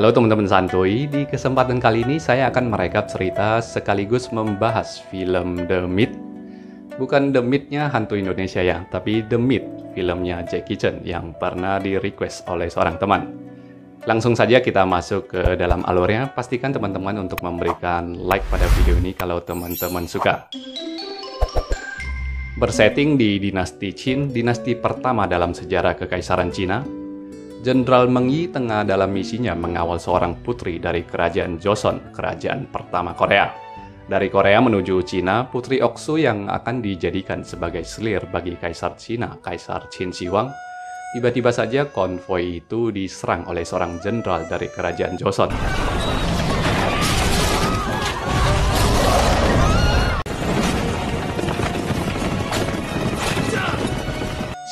Halo teman-teman santuy, di kesempatan kali ini saya akan merekap cerita sekaligus membahas film The Myth. Bukan The Myth-nya hantu Indonesia ya, tapi The Myth, filmnya Jackie Chan yang pernah di-request oleh seorang teman. Langsung saja kita masuk ke dalam alurnya, pastikan teman-teman untuk memberikan like pada video ini kalau teman-teman suka. Bersetting di dinasti Qin, dinasti pertama dalam sejarah Kekaisaran Cina, Jenderal Meng Yi tengah dalam misinya mengawal seorang putri dari kerajaan Joseon, kerajaan pertama Korea. Dari Korea menuju Cina, Putri Oksu yang akan dijadikan sebagai selir bagi Kaisar Cina, Kaisar Qin Shi Huang. Tiba-tiba saja konvoi itu diserang oleh seorang jenderal dari kerajaan Joseon.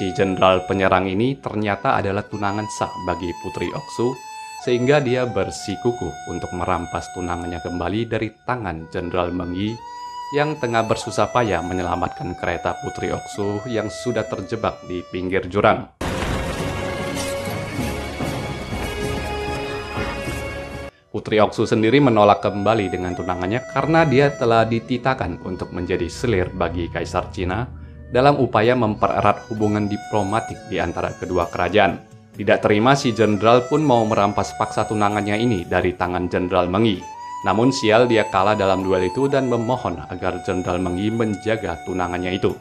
Si jenderal penyerang ini ternyata adalah tunangan sah bagi Putri Oksu, sehingga dia bersikukuh untuk merampas tunangannya kembali dari tangan Jenderal Meng Yi yang tengah bersusah payah menyelamatkan kereta Putri Oksu yang sudah terjebak di pinggir jurang. Putri Oksu sendiri menolak kembali dengan tunangannya karena dia telah dititahkan untuk menjadi selir bagi Kaisar Cina dalam upaya mempererat hubungan diplomatik di antara kedua kerajaan. Tidak terima, si jenderal pun mau merampas paksa tunangannya ini dari tangan Jenderal Meng Yi. Namun sial, dia kalah dalam duel itu dan memohon agar Jenderal Meng Yi menjaga tunangannya itu.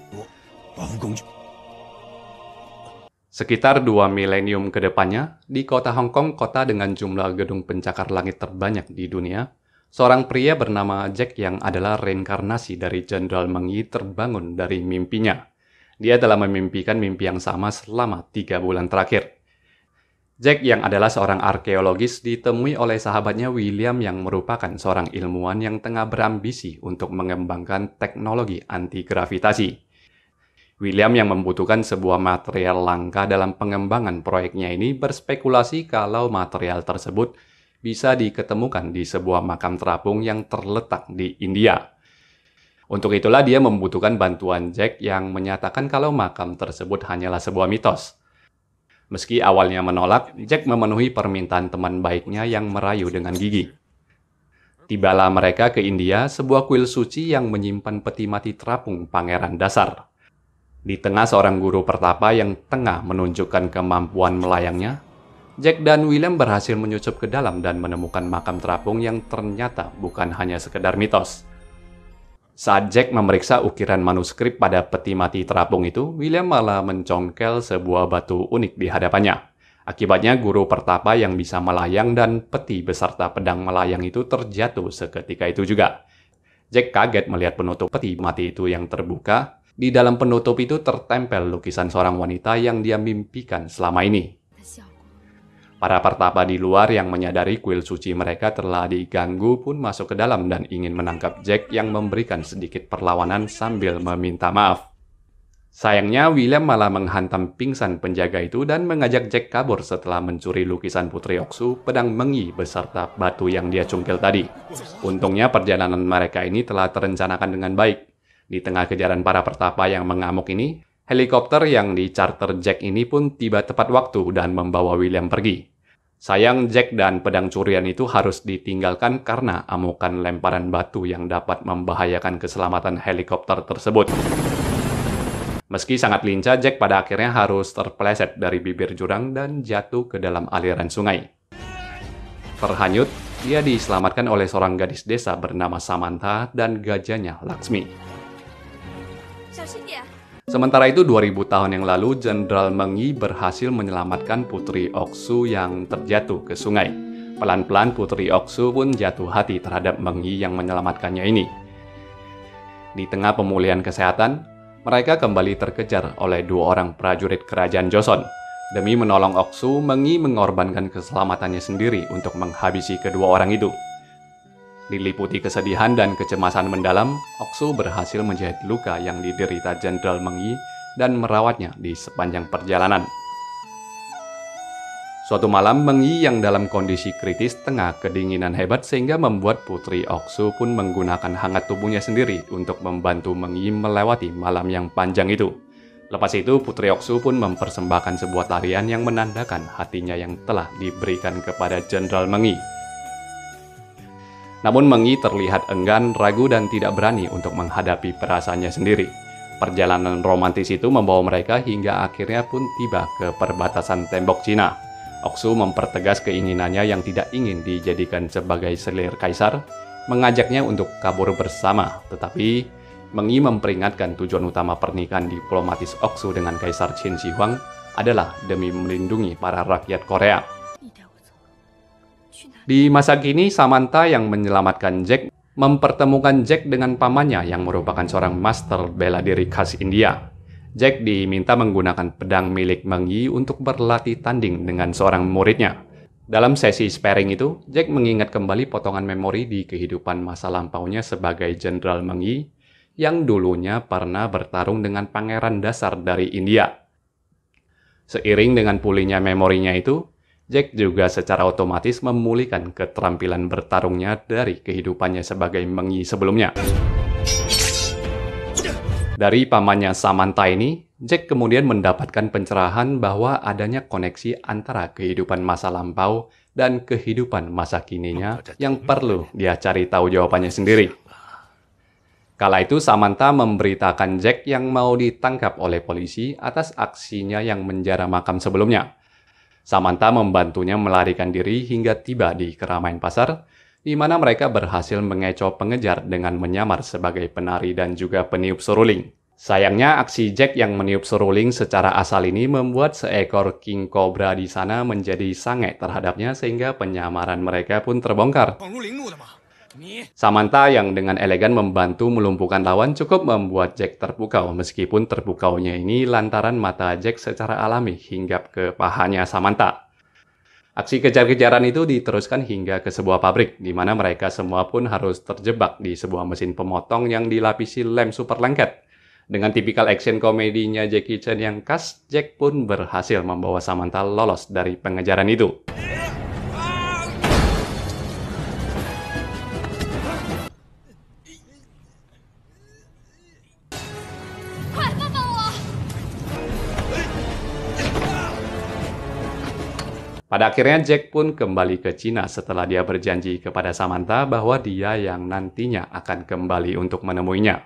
Sekitar 2 milenium ke depannya, di kota Hong Kong, kota dengan jumlah gedung pencakar langit terbanyak di dunia, seorang pria bernama Jack yang adalah reinkarnasi dari Jenderal Meng Yi terbangun dari mimpinya. Dia telah memimpikan mimpi yang sama selama 3 bulan terakhir. Jack yang adalah seorang arkeologis ditemui oleh sahabatnya William yang merupakan seorang ilmuwan yang tengah berambisi untuk mengembangkan teknologi anti-gravitasi. William yang membutuhkan sebuah material langka dalam pengembangan proyeknya ini berspekulasi kalau material tersebut bisa diketemukan di sebuah makam terapung yang terletak di India. Untuk itulah dia membutuhkan bantuan Jack yang menyatakan kalau makam tersebut hanyalah sebuah mitos. Meski awalnya menolak, Jack memenuhi permintaan teman baiknya yang merayu dengan gigi. Tibalah mereka ke India, sebuah kuil suci yang menyimpan peti mati terapung Pangeran Dasar. Di tengah seorang guru pertapa yang tengah menunjukkan kemampuan melayangnya, Jack dan William berhasil menyusup ke dalam dan menemukan makam terapung yang ternyata bukan hanya sekedar mitos. Saat Jack memeriksa ukiran manuskrip pada peti mati terapung itu, William malah mencongkel sebuah batu unik di hadapannya. Akibatnya guru pertapa yang bisa melayang dan peti beserta pedang melayang itu terjatuh seketika itu juga. Jack kaget melihat penutup peti mati itu yang terbuka. Di dalam penutup itu tertempel lukisan seorang wanita yang dia mimpikan selama ini. Para pertapa di luar yang menyadari kuil suci mereka telah diganggu pun masuk ke dalam dan ingin menangkap Jack yang memberikan sedikit perlawanan sambil meminta maaf. Sayangnya William malah menghantam pingsan penjaga itu dan mengajak Jack kabur setelah mencuri lukisan Putri Oksu, pedang Meng Yi beserta batu yang dia cungkil tadi. Untungnya perjalanan mereka ini telah terencanakan dengan baik. Di tengah kejaran para pertapa yang mengamuk ini, helikopter yang dicarter Jack ini pun tiba tepat waktu dan membawa William pergi. Sayang, Jack dan pedang curian itu harus ditinggalkan karena amukan lemparan batu yang dapat membahayakan keselamatan helikopter tersebut. Meski sangat lincah, Jack pada akhirnya harus terpeleset dari bibir jurang dan jatuh ke dalam aliran sungai. Terhanyut, dia diselamatkan oleh seorang gadis desa bernama Samantha dan gajahnya Laksmi. Sementara itu 2000 tahun yang lalu, Jenderal Meng Yi berhasil menyelamatkan Putri Oksu yang terjatuh ke sungai. Pelan-pelan Putri Oksu pun jatuh hati terhadap Meng Yi yang menyelamatkannya ini. Di tengah pemulihan kesehatan, mereka kembali terkejar oleh 2 orang prajurit kerajaan Joseon. Demi menolong Oksu, Meng Yi mengorbankan keselamatannya sendiri untuk menghabisi kedua orang itu. Diliputi kesedihan dan kecemasan mendalam, Oksu berhasil menjahit luka yang diderita Jenderal Meng Yi dan merawatnya di sepanjang perjalanan. Suatu malam, Meng Yi yang dalam kondisi kritis tengah kedinginan hebat sehingga membuat Putri Oksu pun menggunakan hangat tubuhnya sendiri untuk membantu Meng Yi melewati malam yang panjang itu. Lepas itu, Putri Oksu pun mempersembahkan sebuah tarian yang menandakan hatinya yang telah diberikan kepada Jenderal Meng Yi. Namun Meng Yi terlihat enggan, ragu, dan tidak berani untuk menghadapi perasaannya sendiri. Perjalanan romantis itu membawa mereka hingga akhirnya pun tiba ke perbatasan tembok Cina. Oksu mempertegas keinginannya yang tidak ingin dijadikan sebagai selir kaisar, mengajaknya untuk kabur bersama, tetapi Meng Yi memperingatkan tujuan utama pernikahan diplomatis Oksu dengan Kaisar Qin Shi Huang adalah demi melindungi para rakyat Korea. Di masa kini, Samantha yang menyelamatkan Jack mempertemukan Jack dengan pamannya yang merupakan seorang master bela diri khas India. Jack diminta menggunakan pedang milik Meng Yi untuk berlatih tanding dengan seorang muridnya. Dalam sesi sparring itu, Jack mengingat kembali potongan memori di kehidupan masa lampaunya sebagai Jenderal Meng Yi yang dulunya pernah bertarung dengan pangeran dasar dari India. Seiring dengan pulihnya memorinya itu, Jack juga secara otomatis memulihkan keterampilan bertarungnya dari kehidupannya sebagai Meng Yi sebelumnya. Dari pamannya Samantha ini, Jack kemudian mendapatkan pencerahan bahwa adanya koneksi antara kehidupan masa lampau dan kehidupan masa kininya yang perlu dia cari tahu jawabannya sendiri. Kala itu Samantha memberitakan Jack yang mau ditangkap oleh polisi atas aksinya yang menjara makam sebelumnya. Samantha membantunya melarikan diri hingga tiba di keramaian pasar, di mana mereka berhasil mengecoh pengejar dengan menyamar sebagai penari dan juga peniup seruling. Sayangnya aksi Jack yang meniup seruling secara asal ini membuat seekor king cobra di sana menjadi sange terhadapnya sehingga penyamaran mereka pun terbongkar. Samantha yang dengan elegan membantu melumpuhkan lawan cukup membuat Jack terpukau, meskipun terpukaunya ini lantaran mata Jack secara alami hinggap ke pahanya Samantha. Aksi kejar-kejaran itu diteruskan hingga ke sebuah pabrik, di mana mereka semua pun harus terjebak di sebuah mesin pemotong yang dilapisi lem super lengket. Dengan tipikal action komedinya Jackie Chan yang khas, Jack pun berhasil membawa Samantha lolos dari pengejaran itu. Pada akhirnya Jack pun kembali ke Cina setelah dia berjanji kepada Samantha bahwa dia yang nantinya akan kembali untuk menemuinya.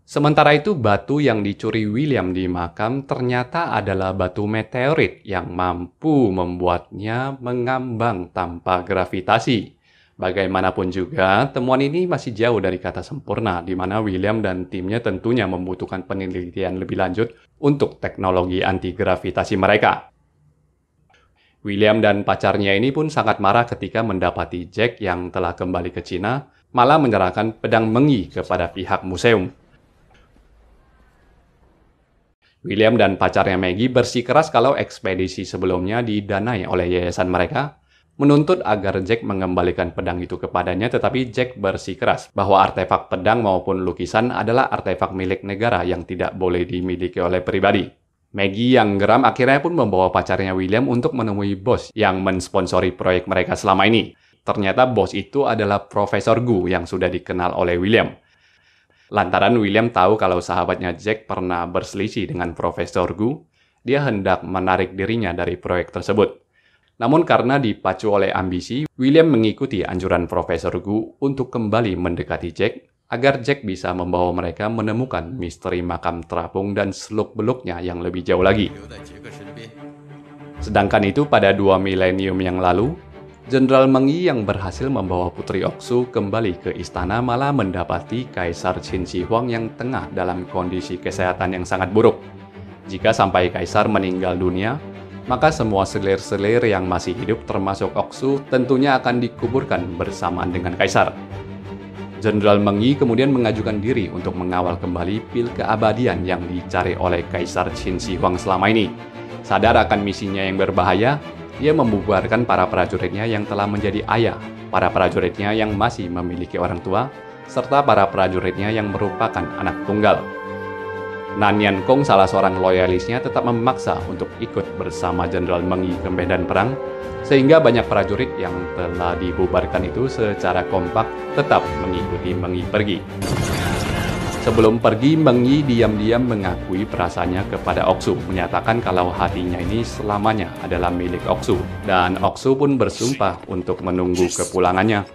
Sementara itu, batu yang dicuri William di makam ternyata adalah batu meteorit yang mampu membuatnya mengambang tanpa gravitasi. Bagaimanapun juga, temuan ini masih jauh dari kata sempurna, di mana William dan timnya tentunya membutuhkan penelitian lebih lanjut untuk teknologi anti-gravitasi mereka. William dan pacarnya ini pun sangat marah ketika mendapati Jack yang telah kembali ke Cina malah menyerahkan pedang Meng Yi kepada pihak museum. William dan pacarnya Maggie bersikeras kalau ekspedisi sebelumnya didanai oleh yayasan mereka, menuntut agar Jack mengembalikan pedang itu kepadanya, tetapi Jack bersikeras bahwa artefak pedang maupun lukisan adalah artefak milik negara yang tidak boleh dimiliki oleh pribadi. Maggie yang geram akhirnya pun membawa pacarnya William untuk menemui bos yang mensponsori proyek mereka selama ini. Ternyata bos itu adalah Profesor Gu yang sudah dikenal oleh William. Lantaran William tahu kalau sahabatnya Jack pernah berselisih dengan Profesor Gu, dia hendak menarik dirinya dari proyek tersebut. Namun karena dipacu oleh ambisi, William mengikuti anjuran Profesor Gu untuk kembali mendekati Jack, agar Jack bisa membawa mereka menemukan misteri makam terapung dan seluk-beluknya yang lebih jauh lagi. Sedangkan itu pada 2 milenium yang lalu, Jenderal Meng Yi yang berhasil membawa Putri Oksu kembali ke istana malah mendapati Kaisar Qin Shi Huang yang tengah dalam kondisi kesehatan yang sangat buruk. Jika sampai Kaisar meninggal dunia, maka semua selir-selir yang masih hidup termasuk Oksu tentunya akan dikuburkan bersamaan dengan Kaisar. Jenderal Meng Yi kemudian mengajukan diri untuk mengawal kembali pil keabadian yang dicari oleh Kaisar Qin Shi Huang selama ini. Sadar akan misinya yang berbahaya, dia membubarkan para prajuritnya yang telah menjadi ayah, para prajuritnya yang masih memiliki orang tua, serta para prajuritnya yang merupakan anak tunggal. Nanian Kong, salah seorang loyalisnya, tetap memaksa untuk ikut bersama Jenderal Meng Yi ke medan perang, sehingga banyak prajurit yang telah dibubarkan itu secara kompak tetap mengikuti Meng Yi pergi. Sebelum pergi, Meng Yi diam-diam mengakui perasaannya kepada Oksu, menyatakan kalau hatinya ini selamanya adalah milik Oksu, dan Oksu pun bersumpah untuk menunggu kepulangannya.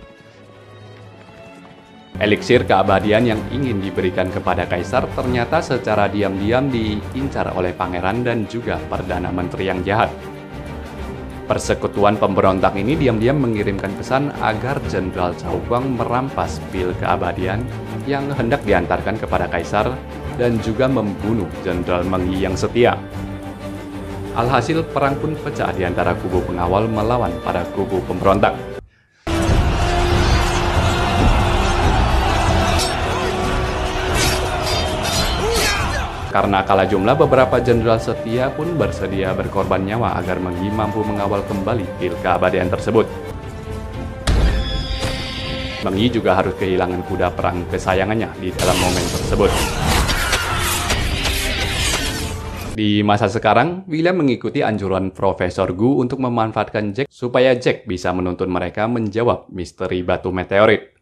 Eliksir keabadian yang ingin diberikan kepada Kaisar ternyata secara diam-diam diincar oleh pangeran dan juga Perdana Menteri yang jahat. Persekutuan pemberontak ini diam-diam mengirimkan pesan agar Jenderal Cao Guang merampas pil keabadian yang hendak diantarkan kepada Kaisar dan juga membunuh Jenderal Meng Yi yang setia. Alhasil perang pun pecah di antara kubu pengawal melawan pada kubu pemberontak. Karena kalah jumlah, beberapa jenderal setia pun bersedia berkorban nyawa agar Meng Yi mampu mengawal kembali pil keabadian tersebut. Meng Yi juga harus kehilangan kuda perang kesayangannya di dalam momen tersebut. Di masa sekarang, William mengikuti anjuran Profesor Gu untuk memanfaatkan Jack supaya Jack bisa menuntun mereka menjawab misteri batu meteorit.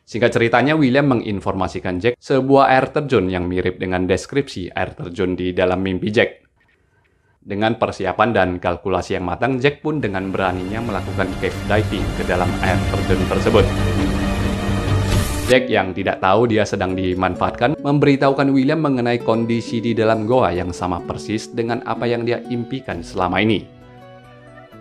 Singkat ceritanya, William menginformasikan Jack sebuah air terjun yang mirip dengan deskripsi air terjun di dalam mimpi Jack. Dengan persiapan dan kalkulasi yang matang, Jack pun dengan beraninya melakukan cave diving ke dalam air terjun tersebut. Jack yang tidak tahu dia sedang dimanfaatkan, memberitahukan William mengenai kondisi di dalam goa yang sama persis dengan apa yang dia impikan selama ini.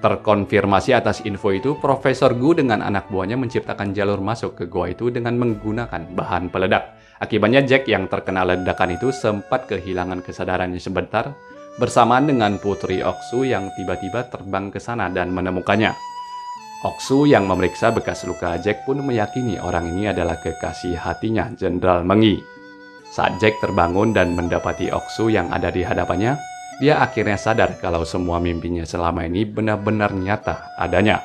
Terkonfirmasi atas info itu, Profesor Gu dengan anak buahnya menciptakan jalur masuk ke goa itu dengan menggunakan bahan peledak. Akibatnya Jack yang terkena ledakan itu sempat kehilangan kesadarannya sebentar, bersamaan dengan Putri Oksu yang tiba-tiba terbang ke sana dan menemukannya. Oksu yang memeriksa bekas luka Jack pun meyakini orang ini adalah kekasih hatinya, Jenderal Meng Yi. Saat Jack terbangun dan mendapati Oksu yang ada di hadapannya, dia akhirnya sadar kalau semua mimpinya selama ini benar-benar nyata adanya.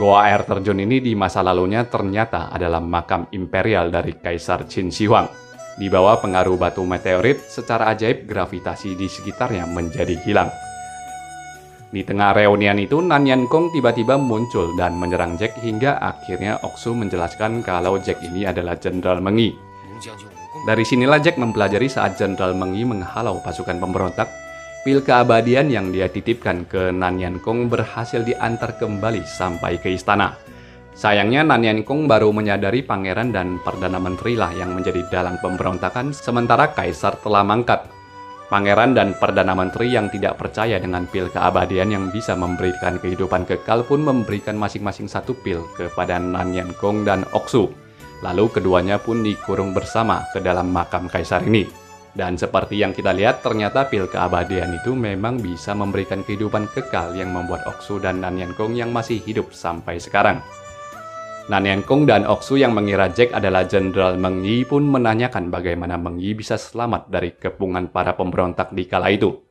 Goa air terjun ini di masa lalunya ternyata adalah makam imperial dari Kaisar Qin Shi Huang. Di bawah pengaruh batu meteorit, secara ajaib gravitasi di sekitarnya menjadi hilang. Di tengah reunian itu, Nanyang Kong tiba-tiba muncul dan menyerang Jack hingga akhirnya Oksu menjelaskan kalau Jack ini adalah Jenderal Meng Yi. Dari sinilah Jack mempelajari saat Jenderal Meng Yi menghalau pasukan pemberontak, pil keabadian yang dia titipkan ke Nanyang Kong berhasil diantar kembali sampai ke istana. Sayangnya Nanyang Kong baru menyadari pangeran dan Perdana Menteri lah yang menjadi dalang pemberontakan, sementara Kaisar telah mangkat. Pangeran dan Perdana Menteri yang tidak percaya dengan pil keabadian yang bisa memberikan kehidupan kekal pun memberikan masing-masing satu pil kepada Nanyang Kong dan Oksu. Lalu keduanya pun dikurung bersama ke dalam makam Kaisar ini. Dan seperti yang kita lihat, ternyata pil keabadian itu memang bisa memberikan kehidupan kekal yang membuat Oksu dan Nanyang Kong yang masih hidup sampai sekarang. Nanyang Kong dan Oksu yang mengira Jack adalah Jenderal Meng Yi pun menanyakan bagaimana Meng Yi bisa selamat dari kepungan para pemberontak di kala itu.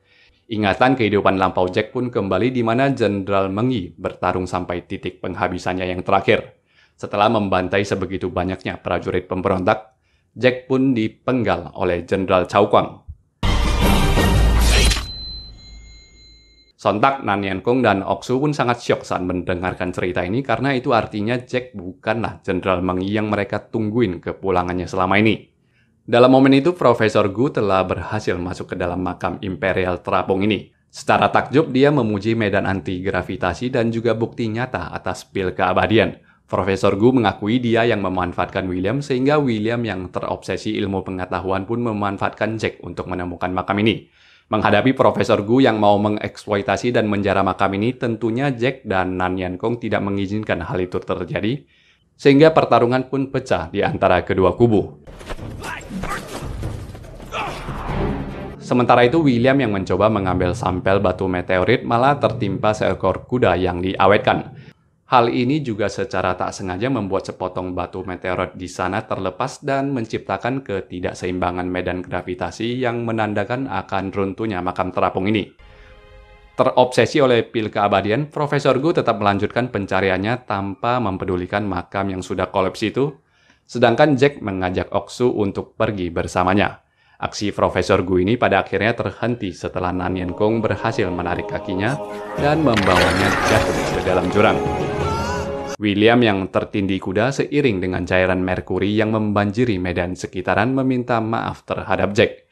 Ingatan kehidupan lampau Jack pun kembali di mana Jenderal Meng Yi bertarung sampai titik penghabisannya yang terakhir. Setelah membantai sebegitu banyaknya prajurit pemberontak, Jack pun dipenggal oleh Jenderal Cao Guang. Sontak Nanyang Kong dan Oksu pun sangat syok saat mendengarkan cerita ini karena itu artinya Jack bukanlah Jenderal Meng Yi yang mereka tungguin kepulangannya selama ini. Dalam momen itu, Profesor Gu telah berhasil masuk ke dalam makam Imperial terapung ini. Secara takjub, dia memuji medan anti-gravitasi dan juga bukti nyata atas pil keabadian. Profesor Gu mengakui dia yang memanfaatkan William sehingga William yang terobsesi ilmu pengetahuan pun memanfaatkan Jack untuk menemukan makam ini. Menghadapi Profesor Gu yang mau mengeksploitasi dan menjara makam ini, tentunya Jack dan Nanyang Kong tidak mengizinkan hal itu terjadi, sehingga pertarungan pun pecah di antara kedua kubu. Sementara itu, William yang mencoba mengambil sampel batu meteorit malah tertimpa seekor kuda yang diawetkan. Hal ini juga secara tak sengaja membuat sepotong batu meteorit di sana terlepas dan menciptakan ketidakseimbangan medan gravitasi yang menandakan akan runtuhnya makam terapung ini. Terobsesi oleh pil keabadian, Profesor Gu tetap melanjutkan pencariannya tanpa mempedulikan makam yang sudah kolaps itu, sedangkan Jack mengajak Oksu untuk pergi bersamanya. Aksi Profesor Gu ini pada akhirnya terhenti setelah Nanyang Kong berhasil menarik kakinya dan membawanya jatuh ke dalam jurang. William yang tertindih kuda seiring dengan cairan merkuri yang membanjiri medan sekitaran meminta maaf terhadap Jack.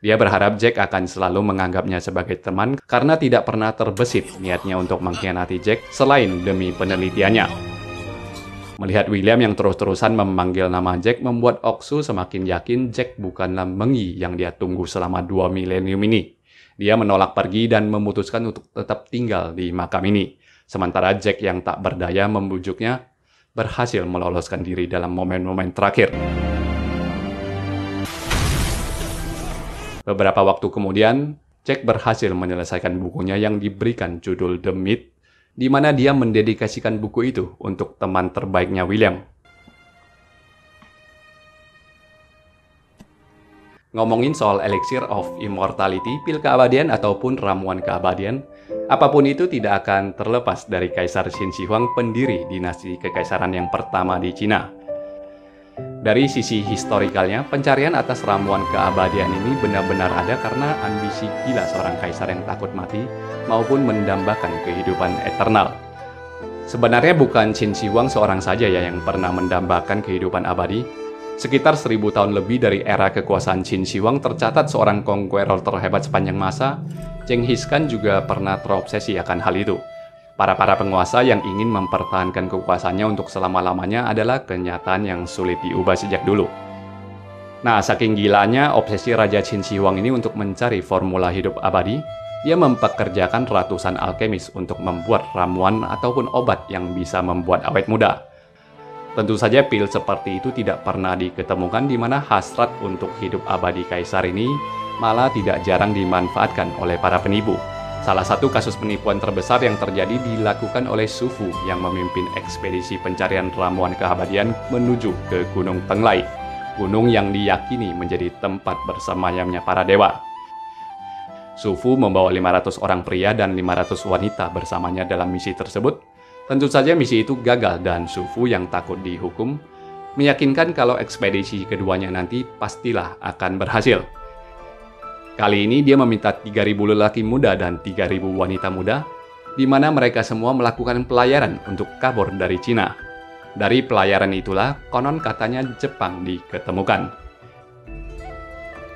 Dia berharap Jack akan selalu menganggapnya sebagai teman karena tidak pernah terbesit niatnya untuk mengkhianati Jack selain demi penelitiannya. Melihat William yang terus-terusan memanggil nama Jack membuat Oksu semakin yakin Jack bukanlah Mengyi yang dia tunggu selama 2 milenium ini. Dia menolak pergi dan memutuskan untuk tetap tinggal di makam ini. Sementara Jack yang tak berdaya membujuknya berhasil meloloskan diri dalam momen-momen terakhir. Beberapa waktu kemudian, Jack berhasil menyelesaikan bukunya yang diberikan judul The Myth, di mana dia mendedikasikan buku itu untuk teman terbaiknya William. Ngomongin soal Elixir of Immortality, pil keabadian ataupun ramuan keabadian, apapun itu tidak akan terlepas dari Kaisar Qin Shi Huang, pendiri dinasti kekaisaran yang pertama di Cina. Dari sisi historikalnya, pencarian atas ramuan keabadian ini benar-benar ada karena ambisi gila seorang kaisar yang takut mati maupun mendambakan kehidupan eternal. Sebenarnya bukan Qin Shi Huang seorang saja ya yang pernah mendambakan kehidupan abadi. Sekitar 1000 tahun lebih dari era kekuasaan Qin Shi Huang tercatat seorang conqueror terhebat sepanjang masa, Genghis Khan juga pernah terobsesi akan hal itu. Para penguasa yang ingin mempertahankan kekuasaannya untuk selama-lamanya adalah kenyataan yang sulit diubah sejak dulu. Nah, saking gilanya obsesi Raja Qin Shi Huang ini untuk mencari formula hidup abadi, dia mempekerjakan ratusan alkemis untuk membuat ramuan ataupun obat yang bisa membuat awet muda. Tentu saja pil seperti itu tidak pernah diketemukan di mana hasrat untuk hidup abadi kaisar ini malah tidak jarang dimanfaatkan oleh para penipu. Salah satu kasus penipuan terbesar yang terjadi dilakukan oleh Xu Fu yang memimpin ekspedisi pencarian ramuan keabadian menuju ke Gunung Penglai, gunung yang diyakini menjadi tempat bersemayamnya para dewa. Xu Fu membawa 500 orang pria dan 500 wanita bersamanya dalam misi tersebut. Tentu saja misi itu gagal dan Xu Fu yang takut dihukum meyakinkan kalau ekspedisi keduanya nanti pastilah akan berhasil. Kali ini dia meminta 3.000 lelaki muda dan 3.000 wanita muda, di mana mereka semua melakukan pelayaran untuk kabur dari Cina. Dari pelayaran itulah konon katanya Jepang diketemukan.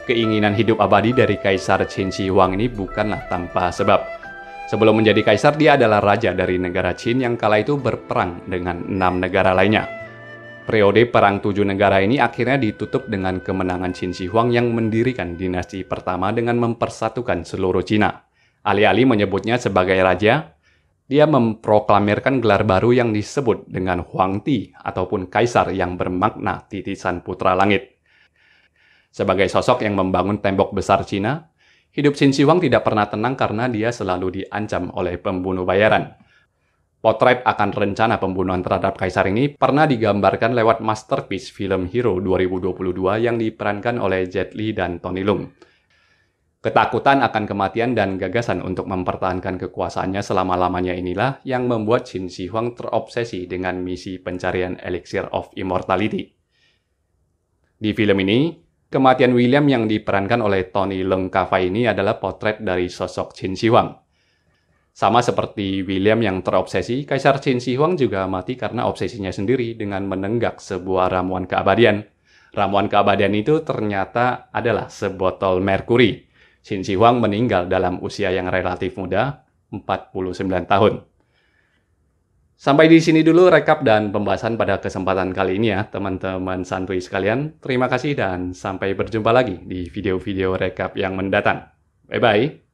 Keinginan hidup abadi dari Kaisar Qin Shi Huang ini bukanlah tanpa sebab. Sebelum menjadi kaisar, dia adalah raja dari negara Qin yang kala itu berperang dengan 6 negara lainnya. Periode Perang 7 Negara ini akhirnya ditutup dengan kemenangan Qin Shi Huang yang mendirikan dinasti pertama dengan mempersatukan seluruh Cina. Alih-alih menyebutnya sebagai raja, dia memproklamirkan gelar baru yang disebut dengan Huangti ataupun kaisar yang bermakna titisan putra langit. Sebagai sosok yang membangun tembok besar Cina, hidup Qin Shi Huang tidak pernah tenang karena dia selalu diancam oleh pembunuh bayaran. Potret akan rencana pembunuhan terhadap kaisar ini pernah digambarkan lewat masterpiece film Hero 2022 yang diperankan oleh Jet Li dan Tony Leung. Ketakutan akan kematian dan gagasan untuk mempertahankan kekuasaannya selama-lamanya inilah yang membuat Qin Shi Huang terobsesi dengan misi pencarian Elixir of Immortality. Di film ini, kematian William yang diperankan oleh Tony Leung Ka-fai ini adalah potret dari sosok Qin Shi Huang. Sama seperti William yang terobsesi, Kaisar Qin Shi Huang juga mati karena obsesinya sendiri dengan menenggak sebuah ramuan keabadian. Ramuan keabadian itu ternyata adalah sebotol merkuri. Qin Shi Huang meninggal dalam usia yang relatif muda, 49 tahun. Sampai di sini dulu rekap dan pembahasan pada kesempatan kali ini ya, teman-teman santuy sekalian. Terima kasih dan sampai berjumpa lagi di video-video rekap yang mendatang. Bye-bye.